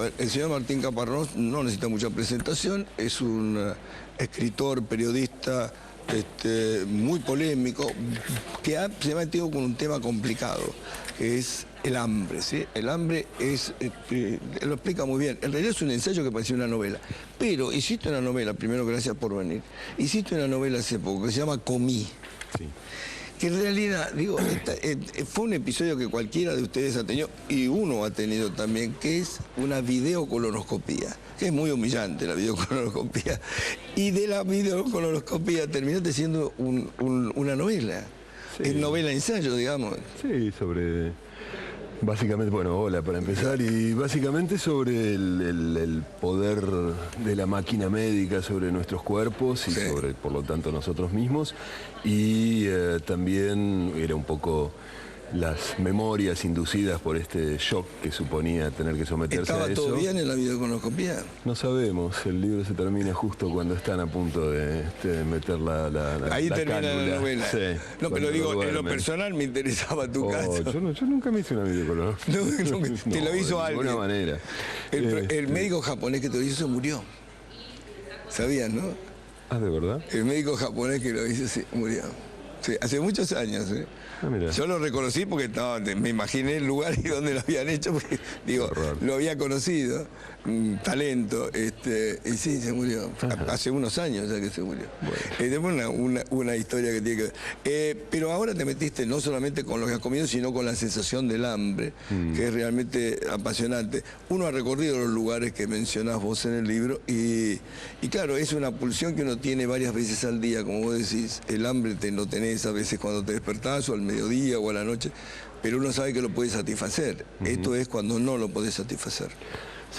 ver, el señor Martín Caparrós no necesita mucha presentación, es un escritor, periodista muy polémico, que se ha metido con un tema complicado, que es el hambre, ¿sí? El hambre es, lo explica muy bien. En realidad es un ensayo que parecía una novela, pero hiciste una novela, primero gracias por venir, hiciste una novela hace poco que se llama Comí. Sí. Que en realidad, digo, fue un episodio que cualquiera de ustedes ha tenido, y uno ha tenido también, que es una videocolonoscopía, que es muy humillante la videocolonoscopía, y de la videocolonoscopía terminaste siendo una novela, sí. Es novela-ensayo, digamos. Sí, sobre... Básicamente, bueno, hola para empezar, y básicamente sobre el poder de la máquina médica sobre nuestros cuerpos y sí. Sobre, por lo tanto, nosotros mismos, y también era un poco las memorias inducidas por este shock que suponía tener que someterse a eso. ¿Estaba todo bien en la videocolonoscopía? No sabemos, el libro se termina justo cuando están a punto de meter ahí la termina cánula. La novela. Sí, no, pero digo, en lo personal me interesaba tu caso. Yo nunca me hice una videocolonoscopia. No, te lo hizo alguien. De alguna manera. El médico japonés que te lo hizo se murió. ¿Sabías, no? Ah, ¿de verdad? El médico japonés que lo hizo se murió. Sí, hace muchos años, ¿eh? Yo lo reconocí porque me imaginé el lugar y dónde lo habían hecho, porque digo, lo había conocido, talento, y sí, se murió. Hace unos años ya que se murió. Bueno. Es una historia que tiene que ver. Pero ahora te metiste no solamente con lo que has comido, sino con la sensación del hambre, que es realmente apasionante. Uno ha recorrido los lugares que mencionás vos en el libro, y claro, es una pulsión que uno tiene varias veces al día, como vos decís. El hambre lo tenés a veces cuando te despertás, o al mediodía, o a la noche, pero uno sabe que lo puede satisfacer. Esto es cuando no lo podés satisfacer.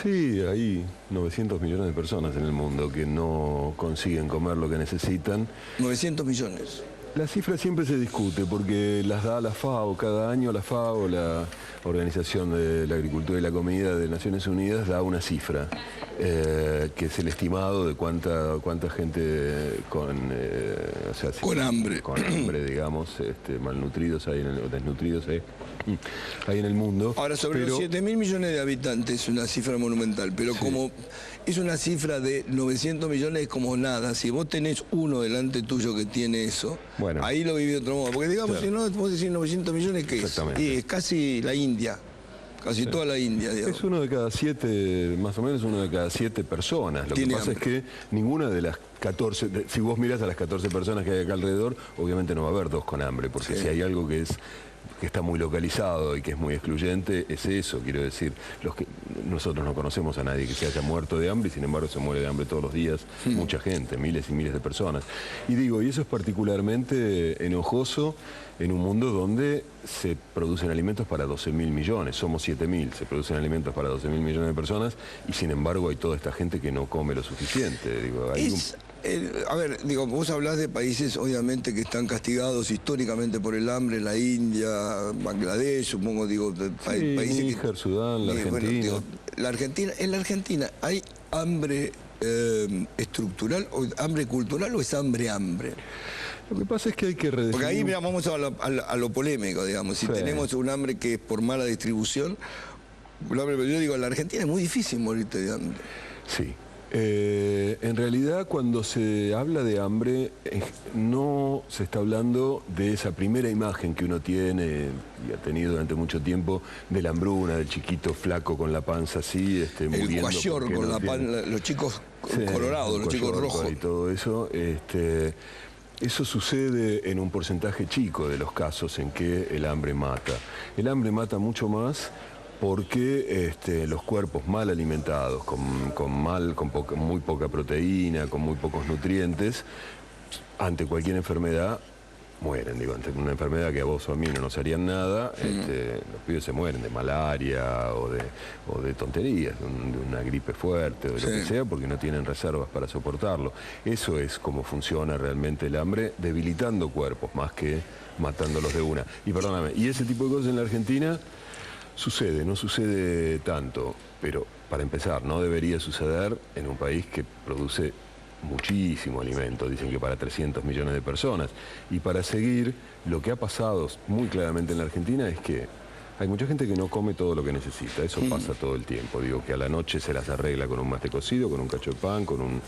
Sí, hay 900 millones de personas en el mundo que no consiguen comer lo que necesitan. 900 millones. La cifra siempre se discute porque las da la FAO. Cada año la FAO, la Organización de la Agricultura y la Comida de Naciones Unidas, da una cifra, que es el estimado de cuánta gente con hambre, digamos, malnutridos hay o desnutridos hay en el mundo. Ahora, sobre los 7.000 millones de habitantes es una cifra monumental, pero sí. Como es una cifra de 900 millones es como nada. Si vos tenés uno delante tuyo que tiene eso, bueno, ahí lo viví de otro modo. Porque digamos, claro, si no, vos decís 900 millones, ¿qué es? Y es casi la India. Casi sí. Toda la India, digamos. Es uno de cada 7, más o menos uno de cada 7 personas. Lo que pasa es que ninguna de las 14, si vos mirás a las 14 personas que hay acá alrededor, obviamente no va a haber 2 con hambre, porque sí. Si hay algo que está muy localizado y que es muy excluyente, es eso, quiero decir. Nosotros no conocemos a nadie que se haya muerto de hambre, y sin embargo se muere de hambre todos los días, mucha gente, miles y miles de personas. Y eso es particularmente enojoso en un mundo donde se producen alimentos para 12.000 millones, somos 7.000, se producen alimentos para 12.000 millones de personas, y sin embargo hay toda esta gente que no come lo suficiente. Digo, a ver, vos hablás de países obviamente que están castigados históricamente por el hambre, la India, Bangladesh, supongo, países Níger, Sudán, la Argentina. Bueno, en la Argentina hay hambre estructural, o hambre cultural, o es hambre. Lo que pasa es que hay que redefinir... Porque ahí, mira, vamos a lo polémico, digamos. Si tenemos un hambre que es por mala distribución, yo digo, en la Argentina es muy difícil morirte de hambre. Sí. En realidad, cuando se habla de hambre, no se está hablando de esa primera imagen que uno tiene y ha tenido durante mucho tiempo de la hambruna, del chiquito flaco con la panza así, muriendo. El cuayor con la panza, los chicos colorados, los chicos rojos. Y todo eso, eso sucede en un porcentaje chico de los casos en que el hambre mata. El hambre mata mucho más porque los cuerpos mal alimentados, con muy poca proteína, con muy pocos nutrientes, ante cualquier enfermedad mueren. Ante una enfermedad que a vos o a mí no nos harían nada, los pibes se mueren de malaria o de tonterías, de una gripe fuerte, o de lo que sea, porque no tienen reservas para soportarlo. Eso es como funciona realmente el hambre, debilitando cuerpos más que matándolos de una. Y perdóname, y ese tipo de cosas en la Argentina sucede, no sucede tanto, pero para empezar, no debería suceder en un país que produce muchísimo alimento, dicen que para 300 millones de personas. Y para seguir, lo que ha pasado muy claramente en la Argentina es que Hay mucha gente que no come todo lo que necesita, eso pasa todo el tiempo. Digo, que a la noche se las arregla con un mate cocido, con un cacho de pan, con unos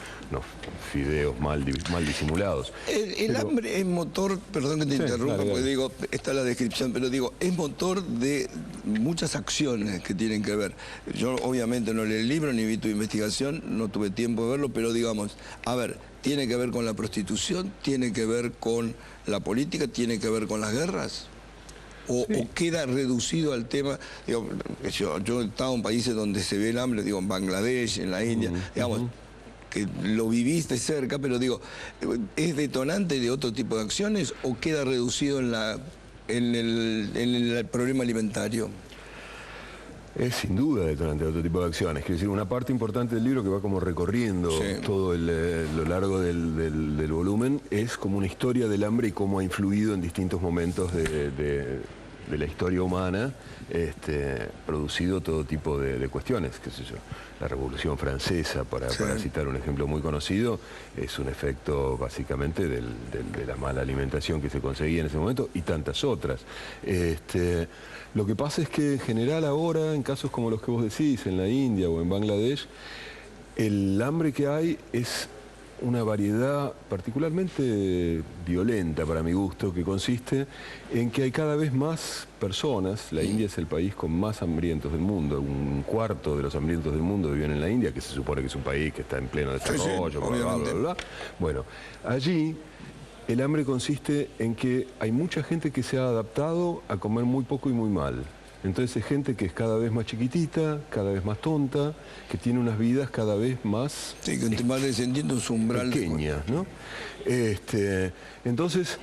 fideos mal disimulados. El hambre es motor, perdón que te interrumpa, porque digo, está la descripción, pero digo, es motor de muchas acciones que tienen que ver. Yo obviamente no leí el libro ni vi tu investigación, no tuve tiempo de verlo, pero digamos, a ver, tiene que ver con la prostitución, tiene que ver con la política, tiene que ver con las guerras. O queda reducido al tema, digo, yo he estado en países donde se ve el hambre, digo, en Bangladesh, en la India, digamos, que lo viviste cerca, pero digo, ¿es detonante de otro tipo de acciones o queda reducido en el problema alimentario? Es sin duda detonante de otro tipo de acciones. Quiero decir, una parte importante del libro que va como recorriendo todo lo largo del volumen es como una historia del hambre y cómo ha influido en distintos momentos de la historia humana, producido todo tipo de cuestiones, qué sé yo. La Revolución Francesa, para citar un ejemplo muy conocido, es un efecto básicamente de la mala alimentación que se conseguía en ese momento y tantas otras. Lo que pasa es que en general ahora, en casos como los que vos decís, en la India o en Bangladesh, el hambre que hay es una variedad particularmente violenta para mi gusto, que consiste en que hay cada vez más personas. La India es el país con más hambrientos del mundo, un cuarto de los hambrientos del mundo viven en la India, que se supone que es un país que está en pleno desarrollo, bla, bla, bla. Bueno, allí el hambre consiste en que hay mucha gente que se ha adaptado a comer muy poco y muy mal. Entonces es gente que es cada vez más chiquitita, cada vez más tonta, que tiene unas vidas cada vez más que va descendiendo su umbral pequeñas, ¿no? Entonces,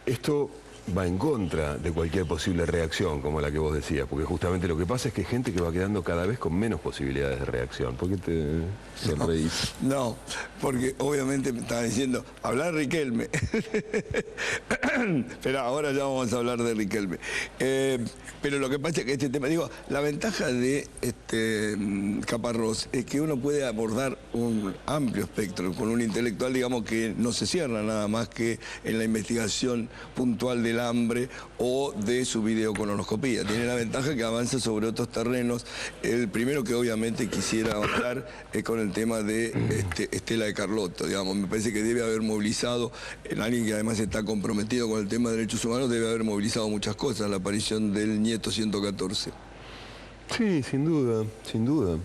esto va en contra de cualquier posible reacción, como la que vos decías, porque justamente lo que pasa es que hay gente que va quedando cada vez con menos posibilidades de reacción. ¿Por qué te sonreís? No, porque obviamente me estaba diciendo, hablar Riquelme. Pero ahora ya vamos a hablar de Riquelme. Pero lo que pasa es que este tema, digo, la ventaja de Caparrós es que uno puede abordar un amplio espectro con un intelectual, digamos, que no se cierra nada más que en la investigación puntual del hambre o de su videocolonoscopía. Tiene la ventaja que avanza sobre otros terrenos. El primero que obviamente quisiera hablar es con el tema de Estela de Carlotto, digamos. Me parece que debe haber movilizado, alguien que además está comprometido con el tema de derechos humanos, debe haber movilizado muchas cosas, la aparición del nieto 114. Sí, sin duda, sin duda.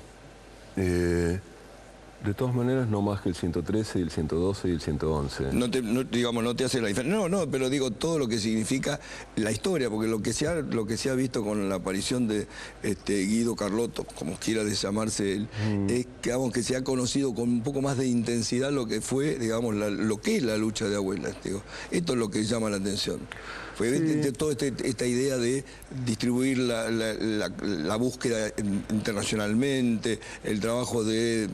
De todas maneras, no más que el 113, el 112 y el 111. Digamos, no te hace la diferencia. No, pero digo todo lo que significa la historia, porque lo que se ha visto con la aparición de Guido Carlotto, como quiera llamarse él, es que, digamos, que se ha conocido con un poco más de intensidad lo que fue, digamos, lo que es la lucha de abuelas. Digo. Esto es lo que llama la atención. Fue toda esta idea de distribuir la búsqueda internacionalmente, el trabajo de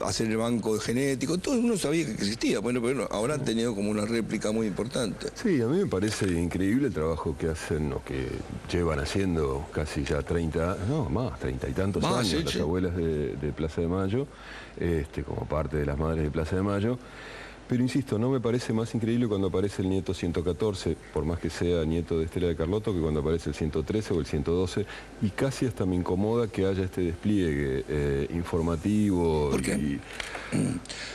hacer el banco genético, todo uno sabía que existía, bueno, pero ahora han tenido como una réplica muy importante. Sí, a mí me parece increíble el trabajo que hacen, o que llevan haciendo casi ya 30 y tantos años, las abuelas de Plaza de Mayo, como parte de las madres de Plaza de Mayo. Pero insisto, no me parece más increíble cuando aparece el nieto 114, por más que sea nieto de Estela de Carlotto, que cuando aparece el 113 o el 112, y casi hasta me incomoda que haya este despliegue informativo. ¿Por qué?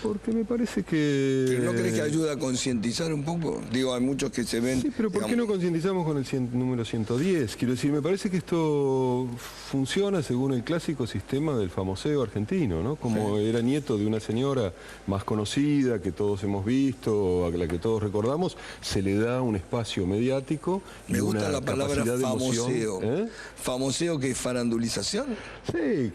Porque me parece que... ¿Pero no crees que ayuda a concientizar un poco? Digo, hay muchos que se ven... Sí, pero ¿por qué no concientizamos con el número 110? Quiero decir, me parece que esto funciona según el clásico sistema del famoseo argentino, ¿no? Como era nieto de una señora más conocida, que todos hemos visto, a la que todos recordamos, se le da un espacio mediático. Me gusta la palabra famoseo. ¿Famoseo que es farandulización? Sí,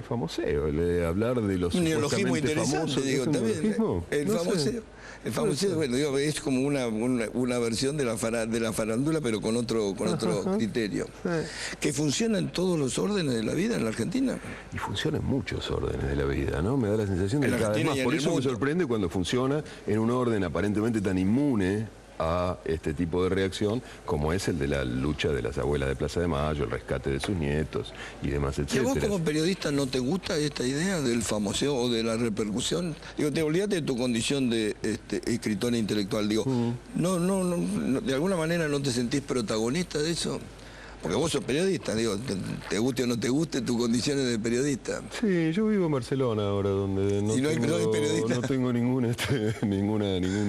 famoseo. Hablar de los neologismo interesante, famosos, digo, también. El famoseo. El famoseo, bueno, digo, es como una versión de la farándula, pero con otro criterio. Que funciona en todos los órdenes de la vida en la Argentina. Y funciona en muchos órdenes de la vida, ¿no? Me da la sensación de que cada vez más. Por eso me sorprende cuando funciona en un orden aparentemente tan inmune a este tipo de reacción como es el de la lucha de las abuelas de Plaza de Mayo, el rescate de sus nietos y demás, etcétera. ¿Y a vos como periodista no te gusta esta idea del famoseo o de la repercusión? Digo, te olvidaste de tu condición de escritora intelectual, digo, no, de alguna manera no te sentís protagonista de eso. Porque vos sos periodista, digo, te guste o no te guste, tus condiciones de periodista. Sí, yo vivo en Barcelona ahora, donde no, no tengo ningún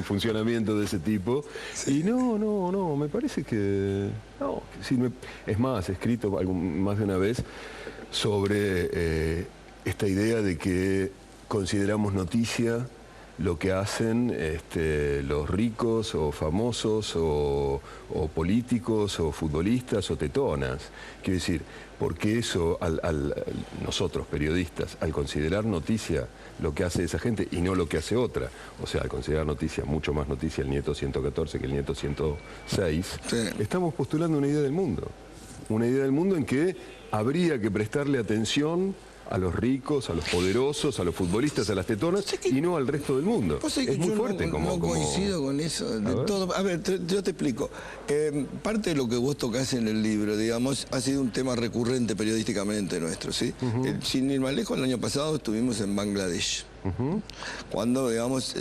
funcionamiento de ese tipo. Sí. Y no, me parece que... No, sí, es más, he escrito más de una vez sobre esta idea de que consideramos noticia lo que hacen los ricos o famosos o políticos o futbolistas o tetonas. Quiero decir, porque eso, nosotros periodistas, al considerar noticia lo que hace esa gente y no lo que hace otra, o sea, al considerar noticia, mucho más noticia el nieto 114 que el nieto 106, sí, estamos postulando una idea del mundo. Una idea del mundo en que habría que prestarle atención a los ricos, a los poderosos, a los futbolistas, a las tetonas, y no al resto del mundo. Es muy fuerte. No coincido con eso. A ver, yo te explico. Parte de lo que vos tocás en el libro, digamos, ha sido un tema recurrente periodísticamente nuestro, ¿sí? Sin ir más lejos, el año pasado estuvimos en Bangladesh. Cuando, digamos,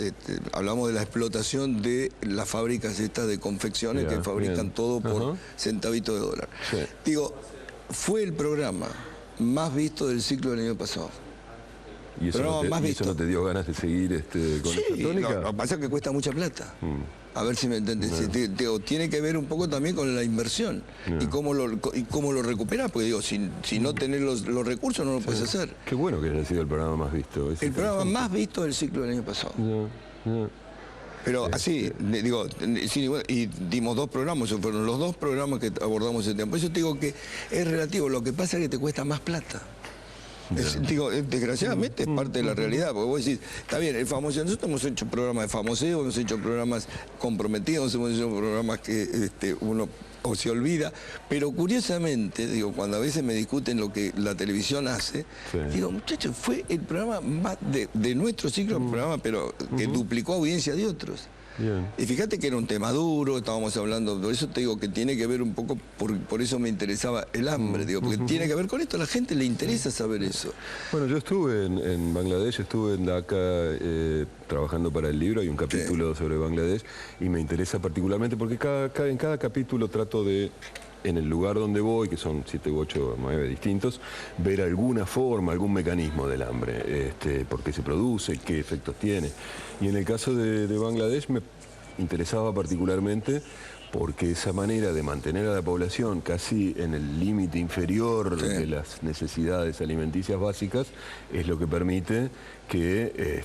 hablamos de la explotación de las fábricas estas de confecciones que fabrican todo por centavitos de dólar. Sí. Digo, fue el programa más visto del ciclo del año pasado. ¿Y eso, eso no te dio ganas de seguir con esa tónica? Lo que pasa es que cuesta mucha plata. A ver si me entendés. Tiene que ver un poco también con la inversión y cómo lo recuperás, porque digo, si no tenés los recursos no lo puedes hacer. Qué bueno que haya sido el programa más visto. El programa más visto del ciclo del año pasado. Pero así, digo, y dimos 2 programas, fueron los 2 programas que abordamos ese tema. Por eso te digo que es relativo, lo que pasa es que te cuesta más plata. Digo, desgraciadamente es parte de la realidad, porque vos decís, está bien, el famoseo, nosotros hemos hecho programas de famoseo, hemos hecho programas comprometidos, hemos hecho programas que uno o se olvida, pero curiosamente, digo, cuando a veces me discuten lo que la televisión hace, digo, muchachos, fue el programa más de nuestro ciclo, el programa, pero que duplicó audiencia de otros. Bien. Y fíjate que era un tema duro, estábamos hablando, por eso te digo que tiene que ver un poco, por eso me interesaba el hambre, digo, porque tiene que ver con esto, a la gente le interesa saber eso. Bueno, yo estuve en Bangladesh, estuve en Dhaka trabajando para el libro, hay un capítulo sobre Bangladesh y me interesa particularmente porque en cada capítulo trato de, en el lugar donde voy, que son 7, 8, 9 distintos, ver alguna forma, algún mecanismo del hambre, por qué se produce, qué efectos tiene. Y en el caso de Bangladesh me interesaba particularmente porque esa manera de mantener a la población casi en el límite inferior de las necesidades alimenticias básicas es lo que permite que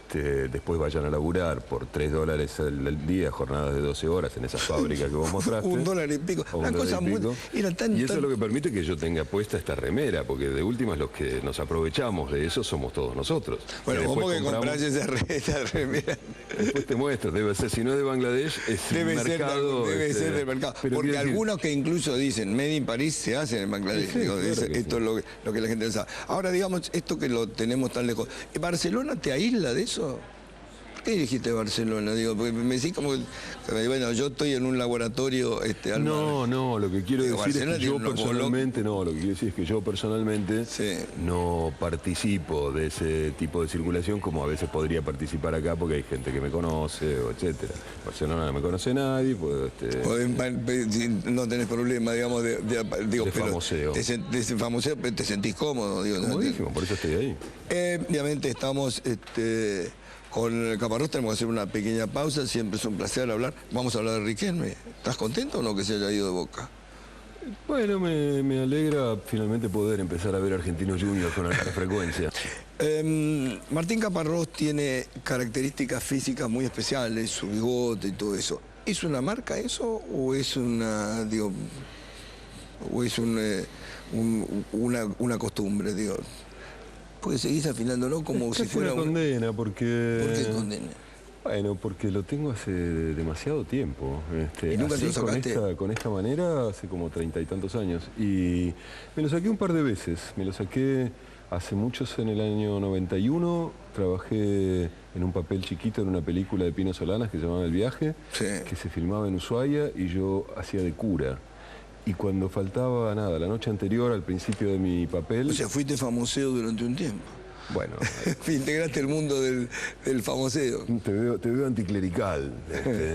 después vayan a laburar por $3 al día, jornadas de 12 horas en esas fábricas que vos mostraste. $1 y pico. Una cosa muy... Y eso es lo que permite que yo tenga puesta esta remera, porque de últimas los que nos aprovechamos de eso somos todos nosotros. Bueno, vos porque comprás esa remera. Después te muestro, debe ser, si no es de Bangladesh, es debe ser del mercado. Porque algunos que incluso dicen, Made in París se hacen en Bangladesh. Sí, digo, esto es lo que la gente sabe. Ahora, digamos, esto que lo tenemos tan lejos. ¿Barcelona te aísla de eso? ¿Por qué dijiste Barcelona? Digo, porque me decís como, bueno, yo estoy en un laboratorio... No, lo que quiero decir es que yo personalmente, lo que quiero decir es que yo personalmente no participo de ese tipo de circulación como a veces podría participar acá porque hay gente que me conoce, o etcétera. Barcelona no me conoce nadie, pues... No tenés problema, digamos, de famoseo. Famoseo, pero te sentís cómodo, digo. Comodísimo, por eso estoy ahí. Obviamente estamos... Con el Caparrós tenemos que hacer una pequeña pausa, siempre es un placer hablar. Vamos a hablar de Riquelme. ¿Estás contento o no que se haya ido de Boca? Bueno, me alegra finalmente poder empezar a ver Argentinos Juniors con alta frecuencia. Martín Caparrós tiene características físicas muy especiales, su bigote y todo eso. ¿Es una marca eso o es una, digo, o es una costumbre, digo? Porque seguís afilándolo como si fuera una condena, porque... ¿Por qué condena? Bueno, porque lo tengo hace demasiado tiempo. ¿Y nunca te lo sacaste? Con esta manera hace como 30 y tantos años. Y me lo saqué un par de veces. Me lo saqué hace muchos, en el año 91. Trabajé en un papel chiquito en una película de Pino Solanas que se llamaba El Viaje, que se filmaba en Ushuaia y yo hacía de cura. Y cuando faltaba nada, la noche anterior, al principio de mi papel... O sea, fuiste famoseo durante un tiempo. Bueno, integraste el mundo del famoseo. te veo anticlerical,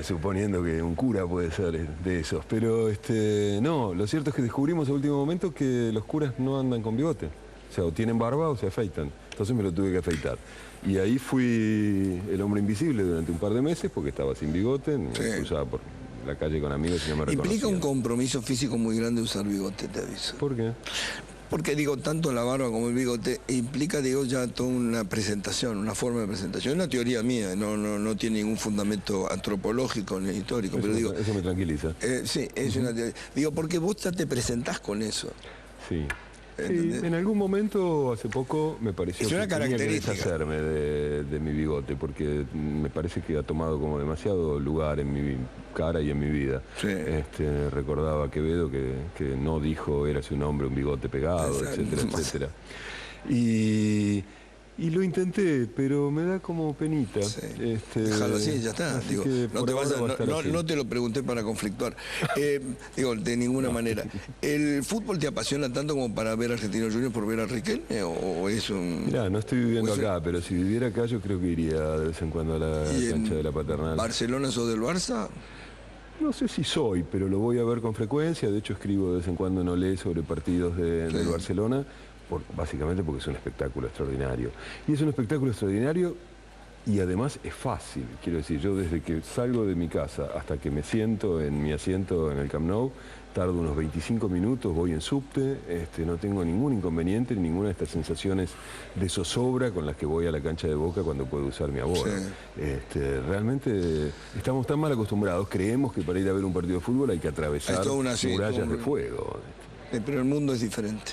suponiendo que un cura puede ser de esos. Pero no, lo cierto es que descubrimos a último momento que los curas no andan con bigote. O sea, o tienen barba o se afeitan. Entonces me lo tuve que afeitar. Y ahí fui el hombre invisible durante un par de meses porque estaba sin bigote, me cruzaba por la calle con amigos y no me reconocían. Implica un compromiso físico muy grande usar bigote, te aviso. ¿Por qué? Porque, digo, tanto la barba como el bigote implica, digo, ya toda una presentación, una forma de presentación. Es una teoría mía, no tiene ningún fundamento antropológico ni histórico. Eso, pero digo, eso me tranquiliza. Sí, es una teoría. Digo, porque vos ya te presentás con eso. Sí. Sí, en algún momento, hace poco, me pareció que tenía que deshacerme de mi bigote, porque me parece que ha tomado como demasiado lugar en mi cara y en mi vida. Sí. Recordaba a Quevedo que no dijo eras un hombre, un bigote pegado, etcétera, etcétera. Y lo intenté, pero me da como penita. Sí. Déjalo así, ya está. Digo, no te lo pregunté para conflictuar. Digo, de ninguna manera. ¿El fútbol te apasiona tanto como para ver a Argentinos Juniors por ver a Riquelme? ¿O es un...? Mirá, no estoy viviendo acá, pero si viviera acá yo creo que iría de vez en cuando a la cancha de la Paternal. ¿Barcelona sos del Barça? No sé si soy, pero lo voy a ver con frecuencia. De hecho, escribo de vez en cuando en Olé sobre partidos del Barcelona. Básicamente porque es un espectáculo extraordinario. Y es un espectáculo extraordinario y además es fácil. Quiero decir, yo desde que salgo de mi casa hasta que me siento en mi asiento en el Camp Nou, tardo unos 25 minutos, voy en subte, no tengo ningún inconveniente, ninguna de estas sensaciones de zozobra con las que voy a la cancha de Boca cuando puedo usar mi abono. Sí. Realmente estamos tan mal acostumbrados, creemos que para ir a ver un partido de fútbol hay que atravesar murallas de fuego. Pero el mundo es diferente.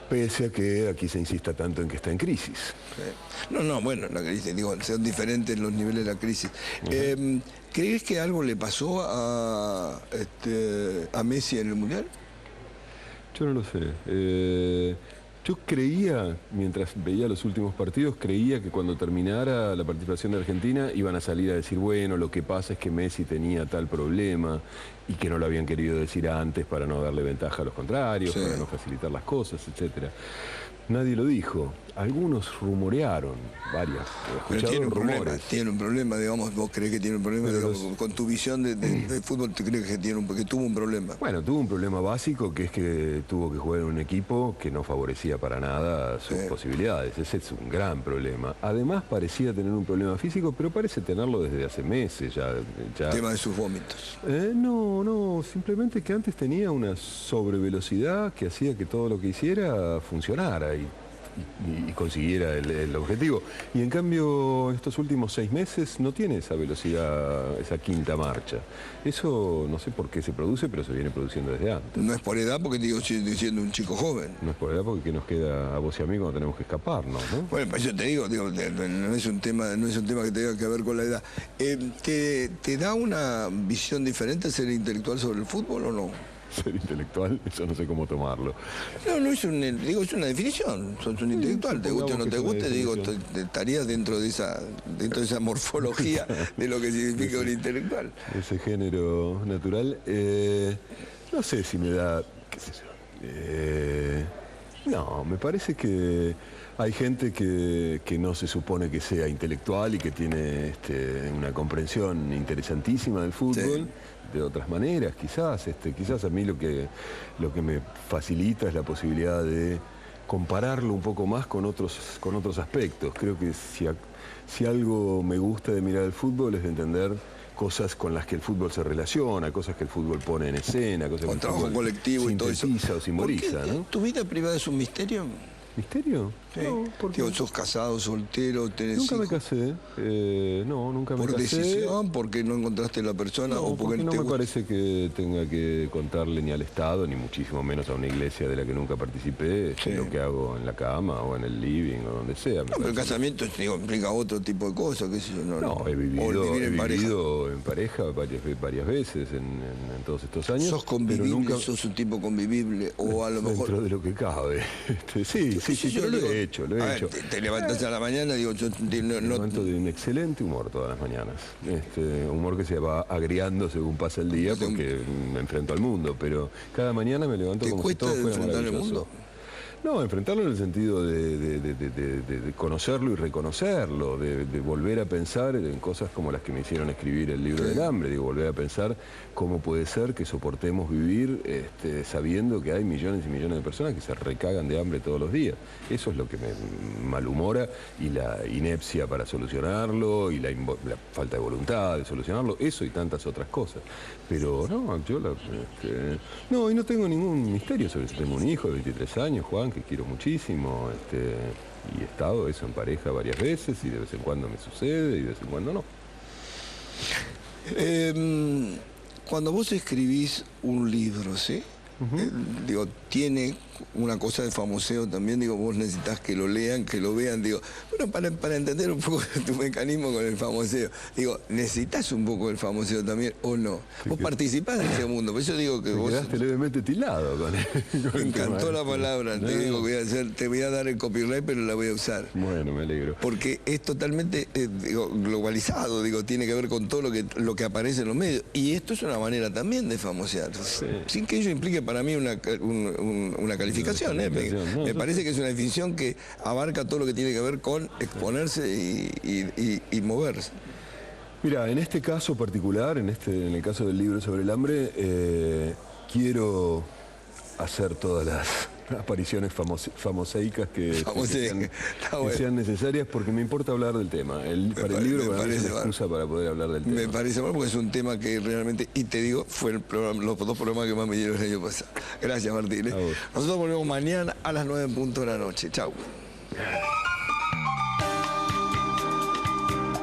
Pese a que aquí se insista tanto en que está en crisis. Bueno, la crisis, digo, son diferentes los niveles de la crisis. ¿Crees que algo le pasó a Messi en el Mundial? Yo no lo sé. Yo creía, mientras veía los últimos partidos, creía que cuando terminara la participación de Argentina iban a salir a decir, bueno, lo que pasa es que Messi tenía tal problema y que no lo habían querido decir antes para no darle ventaja a los contrarios, para no facilitar las cosas, etcétera. Nadie lo dijo. Algunos rumorearon, escucharon rumores. Tiene un problema, digamos, vos crees que tiene un problema, digamos, con tu visión de fútbol, ¿te crees que tuvo un problema? Bueno, tuvo un problema básico, que es que tuvo que jugar en un equipo que no favorecía para nada sus posibilidades. Ese es un gran problema. Además parecía tener un problema físico, pero parece tenerlo desde hace meses ya. El tema de sus vómitos. No, simplemente que antes tenía una sobrevelocidad que hacía que todo lo que hiciera funcionara y consiguiera el objetivo. Y en cambio, estos últimos 6 meses no tiene esa velocidad, esa quinta marcha. Eso no sé por qué se produce, pero se viene produciendo desde antes. No es por edad, porque digo, siendo un chico joven. No es por edad, porque nos queda a vos y a mí cuando tenemos que escaparnos, ¿no? Bueno, pues yo te digo, no es un tema que tenga que ver con la edad. ¿Te da una visión diferente ser intelectual sobre el fútbol o no? Ser intelectual, eso no sé cómo tomarlo. No es una definición. Sos un intelectual, te guste o no te guste, digo, estarías dentro de esa morfología de lo que significa un intelectual. Ese género natural. No sé si me da, qué sé yo. No, me parece que hay gente que no se supone que sea intelectual y que tiene una comprensión interesantísima del fútbol. De otras maneras, quizás a mí lo que me facilita es la posibilidad de compararlo un poco más con otros aspectos. Creo que si algo me gusta de mirar el fútbol es de entender cosas con las que el fútbol se relaciona, cosas que el fútbol pone en escena, cosas que el trabajo colectivo y todo eso. Sintetiza o simboliza, ¿no? ¿Tu vida privada es un misterio? ¿Misterio? Sí. No, porque... Digo, ¿sos casado, soltero, tenés Nunca hijos? Me casé. Nunca me casé. ¿Por decisión? ¿Porque no encontraste la persona? No, o porque no me parece que tenga que contarle ni al Estado, ni muchísimo menos a una iglesia de la que nunca participé, lo que hago en la cama o en el living o donde sea. Pero el casamiento implica otro tipo de cosas, qué sé yo. No, he vivido en pareja varias veces en todos estos años. ¿Sos convivible? Nunca... ¿Sos un tipo convivible? O a lo mejor... Dentro de lo que cabe. Sí, pero lo he hecho. Te levantas a la mañana, digo, yo me levanto de un excelente humor todas las mañanas. Humor que se va agriando según pasa el día porque me enfrento al mundo, pero cada mañana me levanto como si todo fuera maravilloso. ¿Te cuesta enfrentar el mundo? No, enfrentarlo en el sentido de conocerlo y reconocerlo, de volver a pensar en cosas como las que me hicieron escribir el libro del hambre, digo, volver a pensar cómo puede ser que soportemos vivir sabiendo que hay millones y millones de personas que se recagan de hambre todos los días. Eso es lo que me malhumora, y la inepcia para solucionarlo, y la falta de voluntad de solucionarlo, eso y tantas otras cosas. Pero no, yo no, y no tengo ningún misterio sobre eso. Tengo un hijo de 23 años, Juan, que quiero muchísimo, y he estado eso en pareja varias veces, y de vez en cuando me sucede y de vez en cuando no. Cuando vos escribís un libro, ¿sí? Digo, tiene una cosa de famoseo también, digo, vos necesitas que lo lean, que lo vean, digo, bueno, para entender un poco tu mecanismo con el famoseo, digo, ¿necesitas un poco del famoseo también o no? Vos participás de ese mundo, por eso digo que vos... Quedaste levemente tildado con Me encantó la palabra, te digo, te voy a dar el copyright, pero la voy a usar. Bueno, me alegro. Porque es totalmente digo, globalizado, digo, tiene que ver con todo lo que aparece en los medios, y esto es una manera también de famosear, sin que ello implique para mí una calificación. Me parece que es una definición que abarca todo lo que tiene que ver con exponerse y moverse. Mira, en este caso particular, en el caso del libro sobre el hambre, quiero hacer todas las apariciones famoseicas que sean necesarias, porque me importa hablar del tema. Para el libro para mí es una excusa para poder hablar del tema. Me parece mal, porque es un tema que realmente, y te digo, fue los dos programas que más me dieron el año pasado. Gracias, Martín. Nosotros volvemos mañana a las 9 en punto de la noche. Chau.